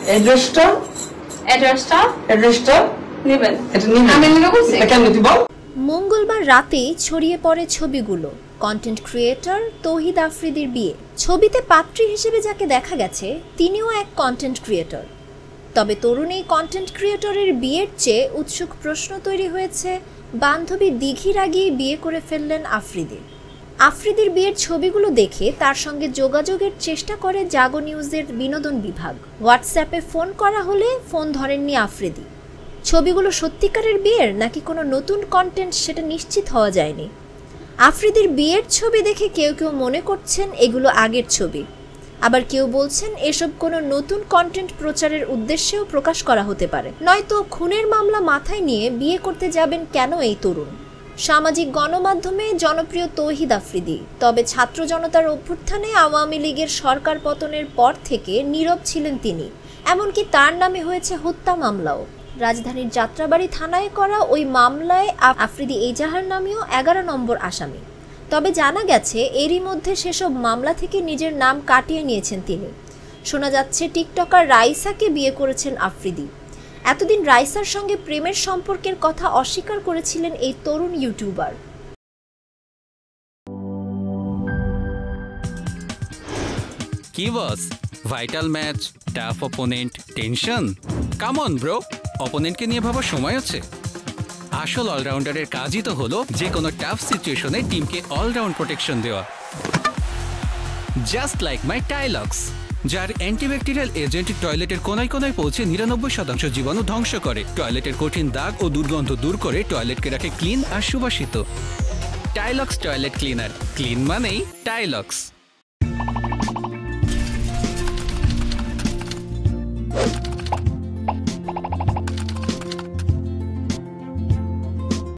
অ্যাড্রেসটা নেবেন। এটা নেবেন। আমি নেব বলছি। এটা কেন তুই বল? মঙ্গলবার রাতেই ছড়িয়ে পড়ে ছবিগুলো কন্টেন্ট ক্রিয়েটর তৌহিদ আফ্রিদির বিয়ে। ছবিতে পাত্রী হিসেবে যাকে দেখা গেছে তিনিও এক কন্টেন্ট ক্রিয়েটর। তবে তরুণ এই কন্টেন্ট ক্রিয়েটরের বিয়ের চেয়ে উৎসুক প্রশ্ন তৈরি হয়েছে বান্ধবী দিঘির আগেই বিয়ে করে ফেললেন আফ্রিদি। আফ্রিদির বিয়ের ছবিগুলো দেখে তার সঙ্গে যোগাযোগের চেষ্টা করে জাগো নিউজের বিনোদন বিভাগ। হোয়াটসঅ্যাপে ফোন করা হলে ফোন ধরেননি আফ্রিদি। ছবিগুলো সত্যিকারের বিয়ের নাকি কোনো নতুন কন্টেন্ট সেটা নিশ্চিত হওয়া যায়নি। আফ্রিদির বিয়ের ছবি দেখে কেউ কেউ মনে করছেন এগুলো আগের ছবি, আবার কেউ বলছেন এসব কোনো নতুন কন্টেন্ট প্রচারের উদ্দেশ্যেও প্রকাশ করা হতে পারে। নয়তো খুনের মামলা মাথায় নিয়ে বিয়ে করতে যাবেন কেন এই তরুণ? সামাজিক গণমাধ্যমে জনপ্রিয় তৌহিদ আফ্রিদি, তবে ছাত্র জনতার অভ্যুত্থানে আওয়ামী লীগের সরকার পতনের পর থেকে নীরব ছিলেন তিনি। এমনকি তার নামে হয়েছে হত্যা মামলাও। রাজধানীর যাত্রাবাড়ি থানায় করা ওই মামলায় আফ্রিদি এজাহার নামীয় 11 নম্বর আসামি। তবে জানা গেছে এরই মধ্যে সেসব মামলা থেকে নিজের নাম কাটিয়ে নিয়েছেন তিনি। শোনা যাচ্ছে টিকটকার রাইসাকে বিয়ে করেছেন আফ্রিদি। এতদিন রাইসার সঙ্গে প্রেমের সম্পর্কের কথা অস্বীকার করেছিলেন এই তরুণ ইউটিউবার। কি boss, vital match, tough opponent, tension? Come on bro, অপোনেন্টকে নিয়ে ভাবার সময় আছে। আসল অলরাউন্ডারের কাজই তো হলো যে কোনো টাফ সিচুয়েশনে টিমকে অলরাউন্ড প্রোটেকশন দেওয়া। জাস্ট লাইক মাই টাইলক্স, যার অ্যান্টিব্যাকটেরিয়াল এজেন্ট টয়লেটের কোনায় কোনায় পৌঁছে 99% জীবাণু ধ্বংস করে, টয়লেটের কঠিন দাগ ও দুর্গন্ধ দূর করে টয়লেটকে রাখে ক্লিন আর সুবাসিত। টাইলক্স টয়লেট ক্লিনার, ক্লিন মানেই টাইলক্স।